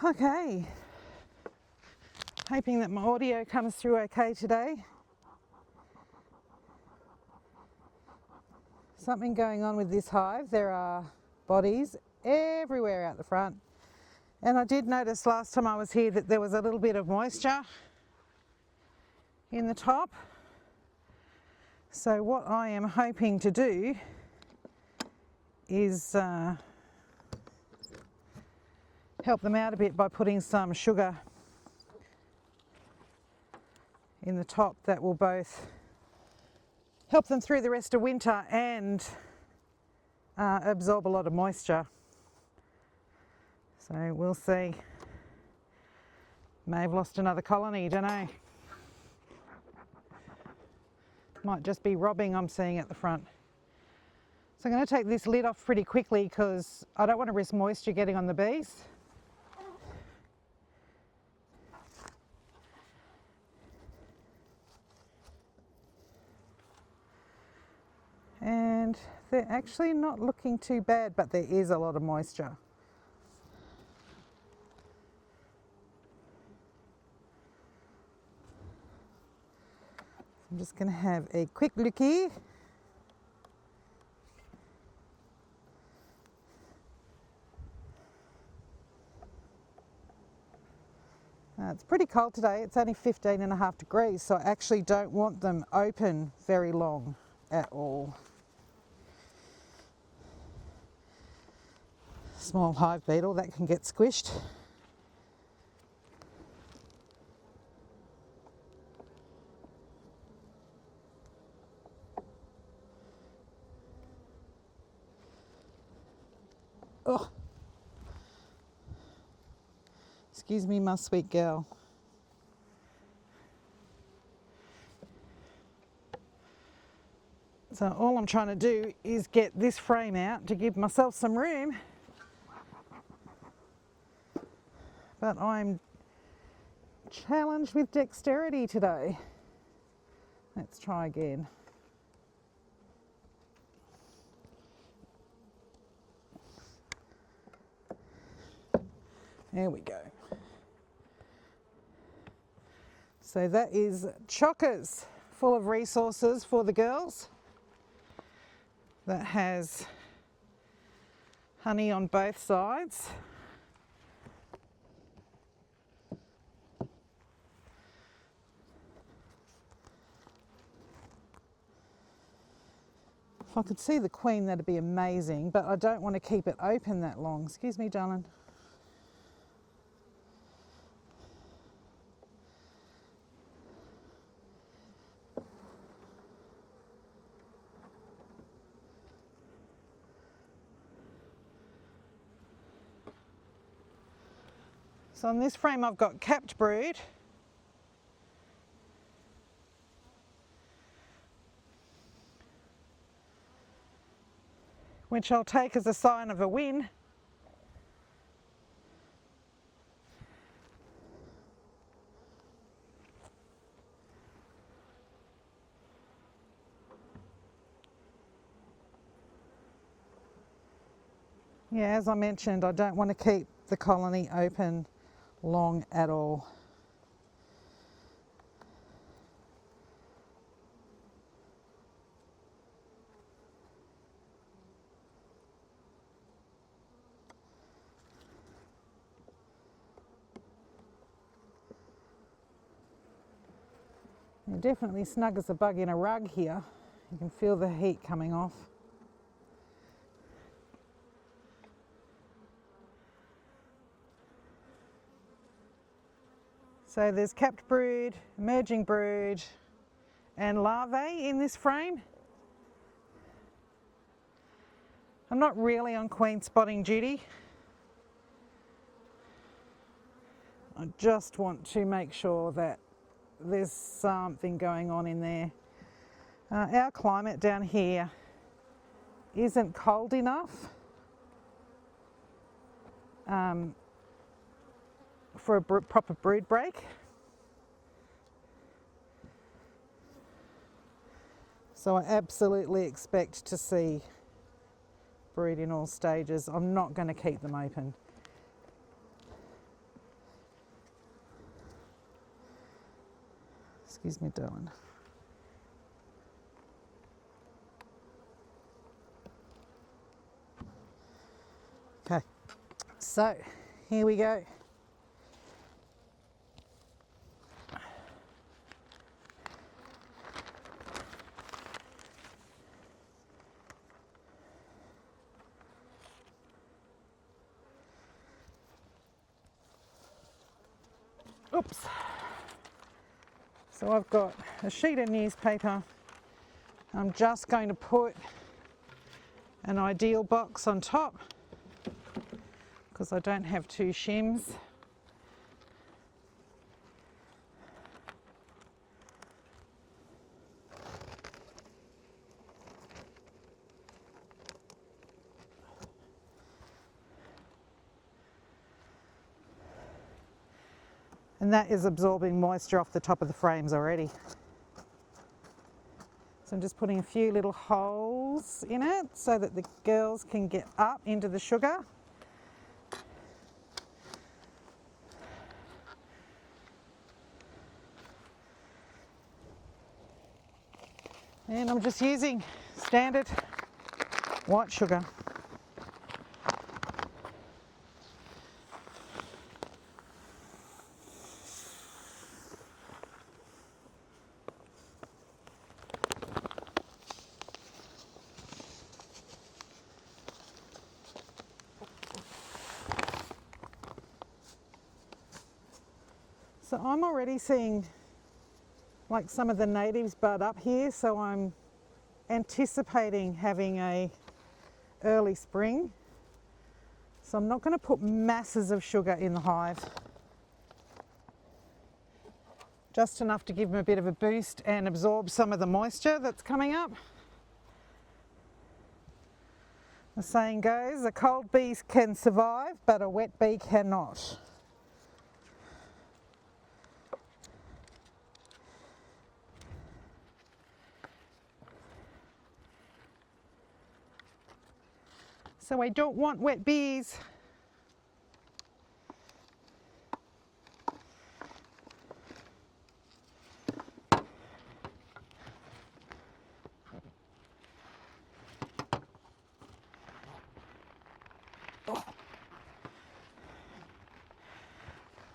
Okay, hoping that my audio comes through okay today. Something going on with this hive. There are bodies everywhere out the front. And I did notice last time I was here that there was a little bit of moisture in the top. So what I am hoping to do is help them out a bit by putting some sugar in the top that will both help them through the rest of winter and absorb a lot of moisture. So we'll see. May have lost another colony, don't know. Might just be robbing I'm seeing at the front. So I'm going to take this lid off pretty quickly because I don't want to risk moisture getting on the bees. And they're actually not looking too bad, but there is a lot of moisture. I'm just going to have a quick looky. It's pretty cold today. It's only 15.5 degrees, so I actually don't want them open very long at all. Small hive beetle, that can get squished. Oh. Excuse me, my sweet girl. So all I'm trying to do is get this frame out to give myself some room. But I'm challenged with dexterity today. Let's try again. There we go. So that is chockers full of resources for the girls. That has honey on both sides. If I could see the queen, that'd be amazing, but I don't want to keep it open that long. Excuse me, darling. So on this frame I've got capped brood. Which I'll take as a sign of a win. Yeah, as I mentioned, I don't want to keep the colony open long at all. You're definitely snug as a bug in a rug here. You can feel the heat coming off. So there's capped brood, emerging brood, and larvae in this frame. I'm not really on queen spotting duty. I just want to make sure that there's something going on in there. Our climate down here isn't cold enough for a proper brood break. So I absolutely expect to see brood in all stages. I'm not going to keep them open. Excuse me, darling. Okay, so here we go. Oops. So I've got a sheet of newspaper. I'm just going to put an ideal box on top because I don't have two shims. And that is absorbing moisture off the top of the frames already. So I'm just putting a few little holes in it so that the girls can get up into the sugar. And I'm just using standard white sugar. So I'm already seeing like some of the natives bud up here, so I'm anticipating having a early spring. So I'm not going to put masses of sugar in the hive. Just enough to give them a bit of a boost and absorb some of the moisture that's coming up. The saying goes, a cold bee can survive, but a wet bee cannot. So I don't want wet bees.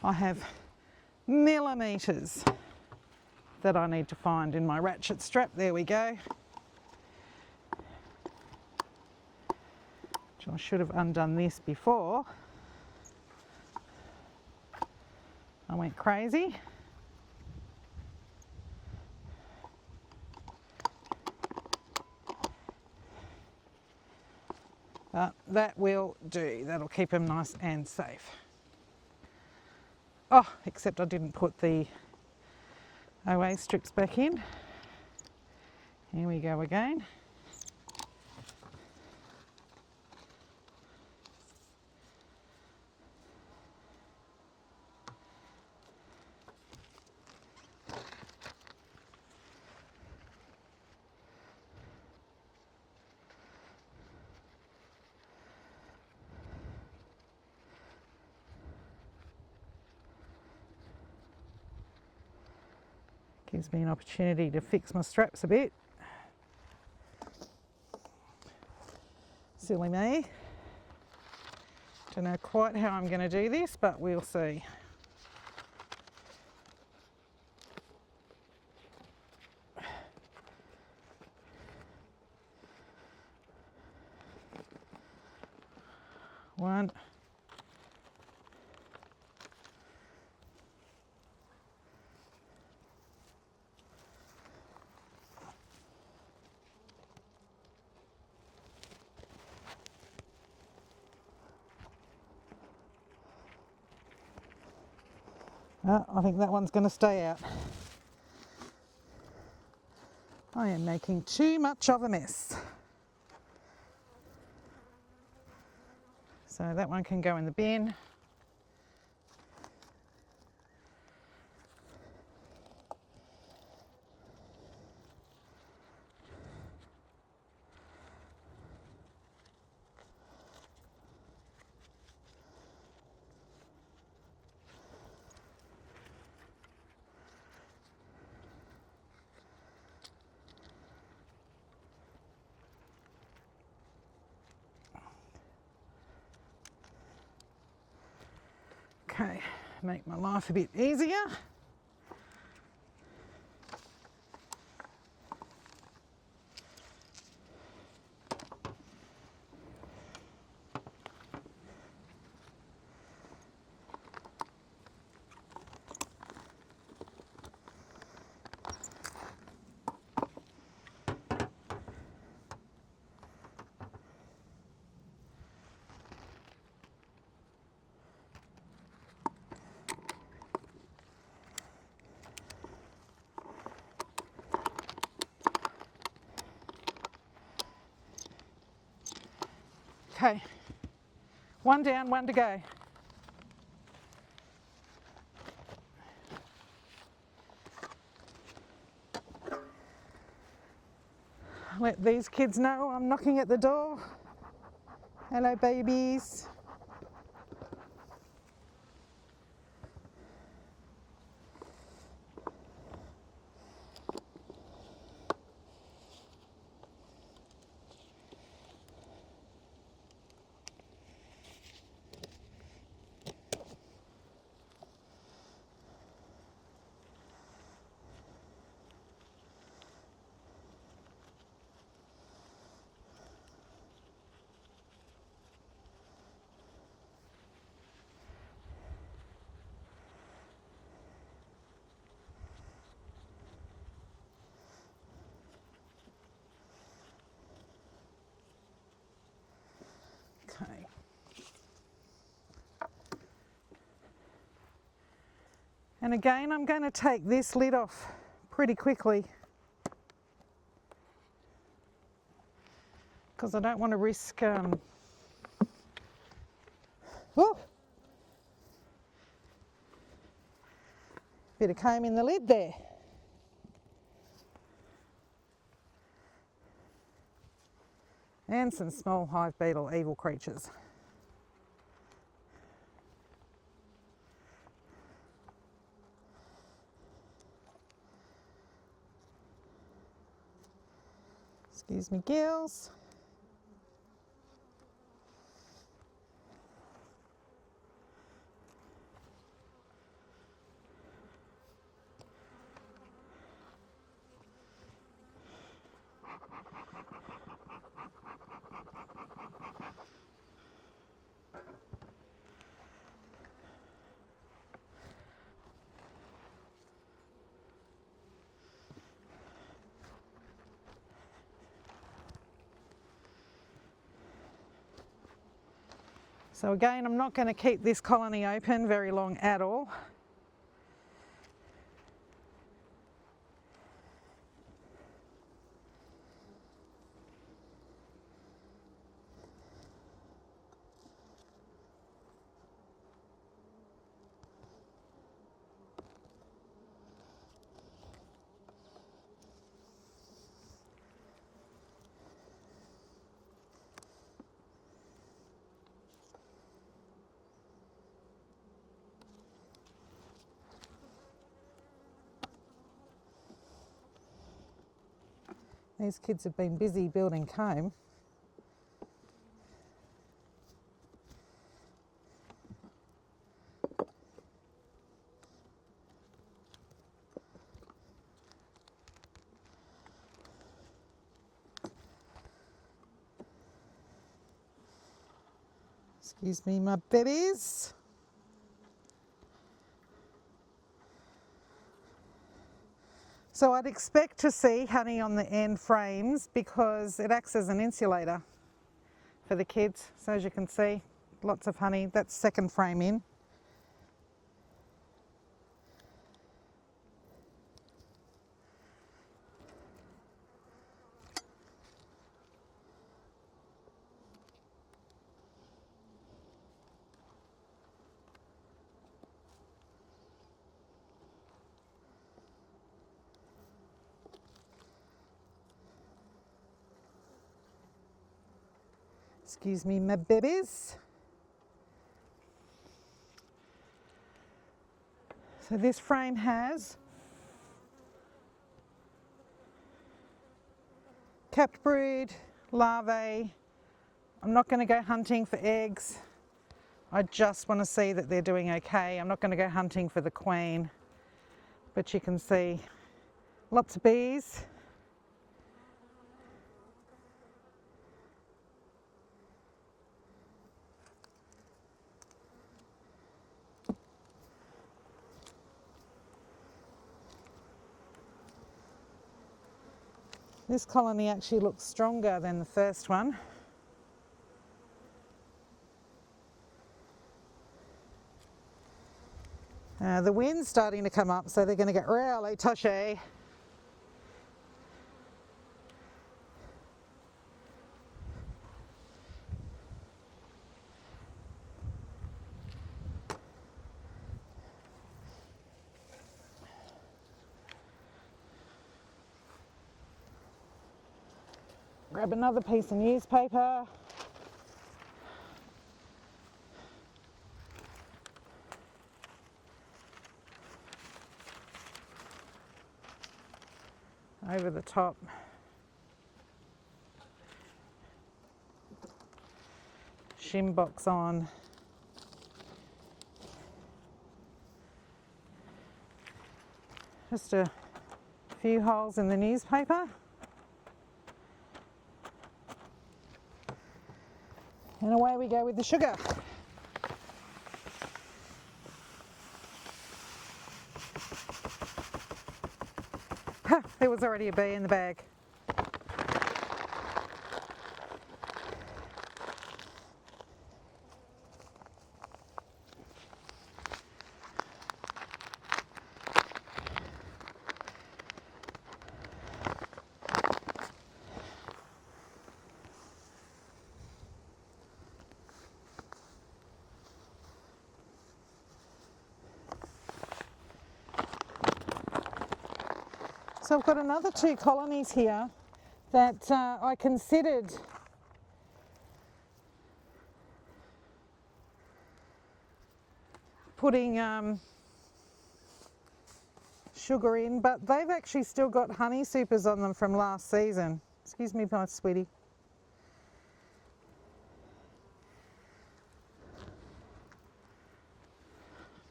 I have millimetres that I need to find in my ratchet strap. There we go. I should have undone this before I went crazy. But that will do. That'll keep them nice and safe. Oh, except I didn't put the OA strips back in. Here we go again. Gives me an opportunity to fix my straps a bit. Silly me. Don't know quite how I'm going to do this, but we'll see. One. I think that one's going to stay out. I am making too much of a mess. So that one can go in the bin. Okay, make my life a bit easier. Okay, one down, one to go. Let these kids know I'm knocking at the door. Hello, babies. Okay. And again, I'm going to take this lid off pretty quickly because I don't want to risk bit of comb in the lid there. And some small hive beetle evil creatures. Excuse me, gills. So again, I'm not going to keep this colony open very long at all. These kids have been busy building comb. Excuse me, my babies. So I'd expect to see honey on the end frames because it acts as an insulator for the kids. So as you can see, lots of honey. That's second frame in. Excuse me, my babies. So this frame has capped brood, larvae. I'm not going to go hunting for eggs. I just want to see that they're doing okay. I'm not going to go hunting for the queen, but you can see lots of bees. This colony actually looks stronger than the first one. The wind's starting to come up, so they're going to get really touchy. Grab another piece of newspaper. Over the top. Shim box on. Just a few holes in the newspaper. And away we go with the sugar. There was already a bee in the bag. So I've got another 2 colonies here that I considered putting sugar in, but they've actually still got honey supers on them from last season. Excuse me, my sweetie.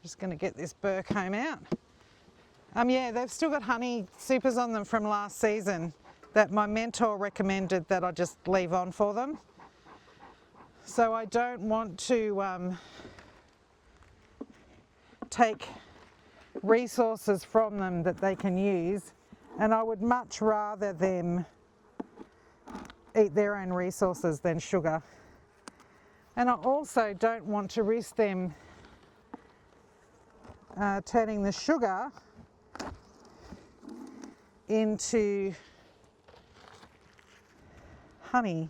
Just going to get this burr comb out. Yeah, they've still got honey supers on them from last season that my mentor recommended that I just leave on for them. So I don't want to take resources from them that they can use, and I would much rather them eat their own resources than sugar. And I also don't want to risk them turning the sugar into honey.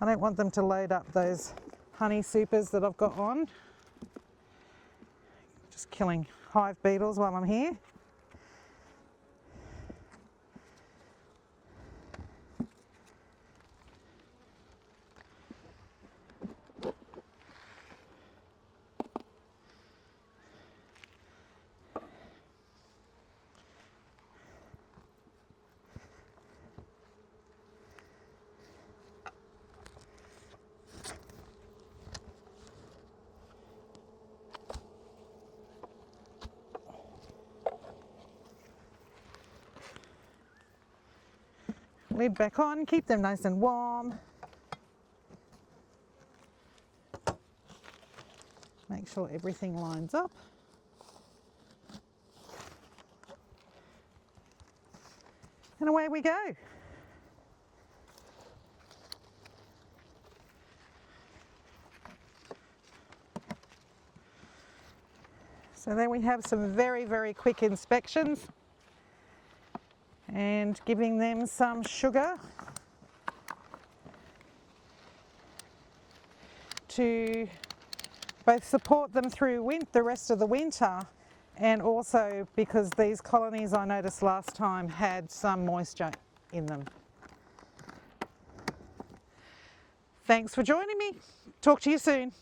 I don't want them to load up those honey supers that I've got on. Just killing hive beetles while I'm here. Lid back on, keep them nice and warm. Make sure everything lines up. And away we go. So then we have some very, very quick inspections and giving them some sugar to both support them through the rest of the winter, and also because these colonies I noticed last time had some moisture in them. Thanks for joining me. Talk to you soon.